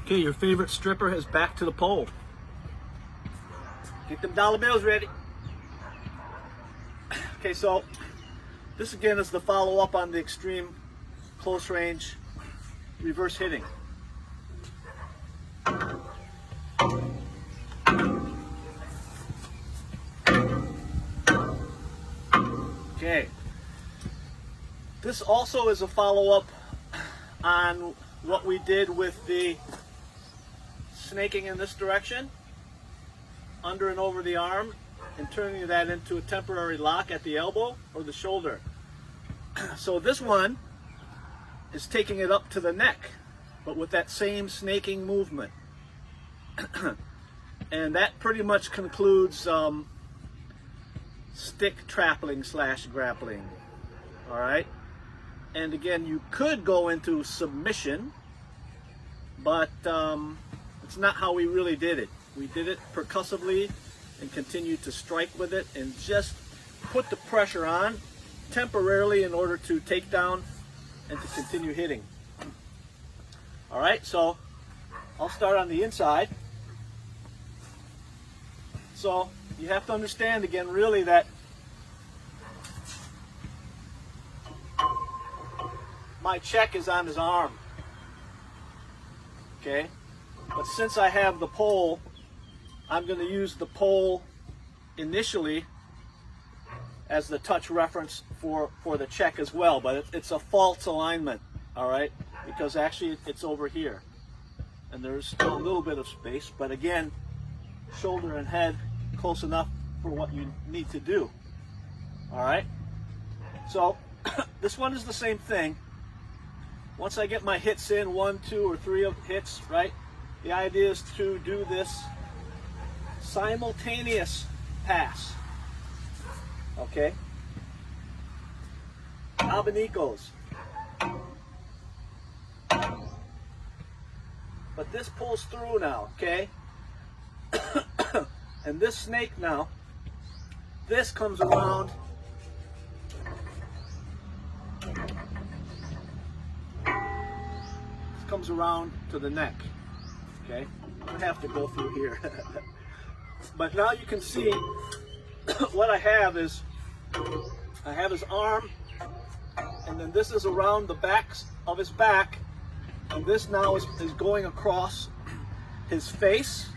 Okay, your favorite stripper is back to the pole. Get them dollar bills ready. Okay, so this again is the follow-up on the extreme close range reverse hitting. Okay, this also is a follow-up on what we did with the snaking in this direction, under and over the arm, and turning that into a temporary lock at the elbow or the shoulder. So this one is taking it up to the neck, but with that same snaking movement. And that pretty much concludes stick trappling / grappling. All right. And again, you could go into submission, but it's not how we really did it. We did it percussively and continued to strike with it and just put the pressure on temporarily in order to take down and to continue hitting. All right, so I'll start on the inside. So you have to understand again really that my check is on his arm. Okay, but since I have the pole, I'm going to use the pole initially as the touch reference for the check as well, but it's a false alignment, all right, because actually it's over here and there's still a little bit of space, but again, shoulder and head close enough for what you need to do. All right, so this one is the same thing. Once I get my hits in, 1, 2, or 3 of hits, right, the idea is to do this simultaneous pass. Okay, abanicos. But this pulls through now, okay? And this snake now, this comes around. Comes around to the neck. Okay, I have to go through here. But now you can see what I have is I have his arm, and then this is around the back of his back, and this now is going across his face,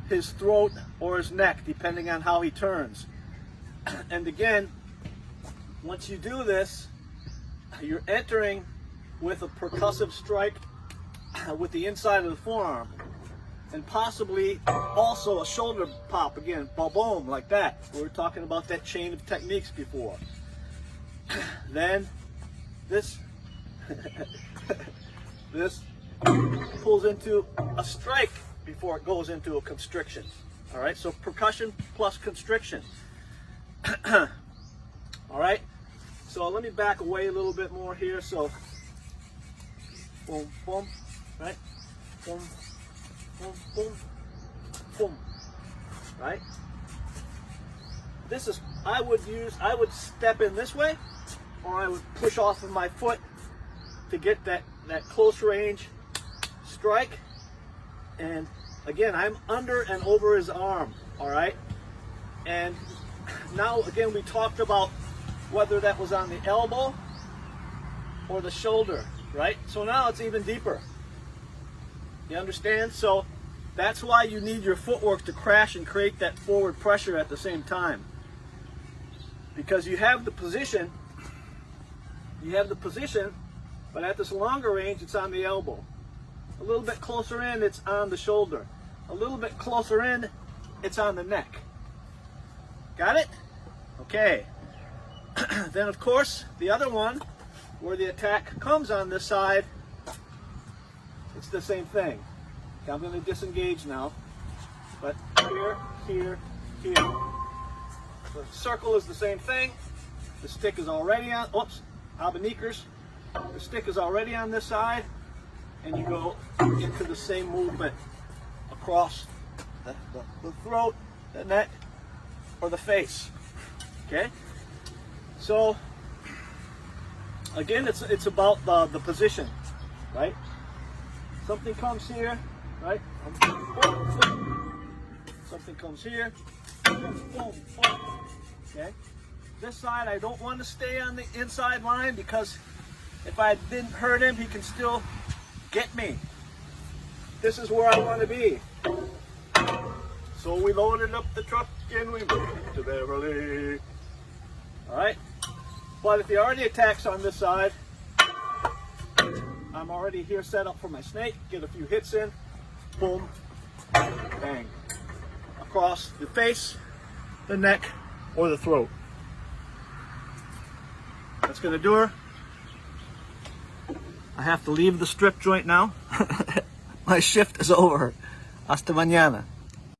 his throat, or his neck, depending on how he turns. And again, once you do this, you're entering with a percussive strike with the inside of the forearm, and possibly also a shoulder pop again, boom, like that. We were talking about that chain of techniques before. Then this this pulls into a strike before it goes into a constriction. All right, so percussion plus constriction. All right, so let me back away a little bit more here. So boom, boom, right? Boom, boom, boom, boom, right? This is, I would step in this way, or I would push off of my foot to get that close range strike. And again, I'm under and over his arm, all right? And now, again, we talked about whether that was on the elbow or the shoulder, right? So now it's even deeper. You understand? So that's why you need your footwork to crash and create that forward pressure at the same time. Because you have the position, but at this longer range, it's on the elbow. A little bit closer in, it's on the shoulder. A little bit closer in, it's on the neck. Got it? Okay. Then, of course, the other one, where the attack comes on this side, it's the same thing. Okay, I'm going to disengage now. But here, here, here. The circle is the same thing. The stick is already on, oops, abanikers. The stick is already on this side, and you go into the same movement across the throat, the neck, or the face. Okay? So, again, it's about the position, right? Something comes here, right? Something comes here. Boom, boom, boom. Okay. This side, I don't want to stay on the inside line because if I didn't hurt him, he can still get me. This is where I want to be. So we loaded up the truck and we moved to Beverly. All right. But if he already attacks on this side, I'm already here set up for my snake. Get a few hits in. Boom. Bang. Across the face, the neck, or the throat. That's going to do her. I have to leave the strip joint now. My shift is over. Hasta mañana.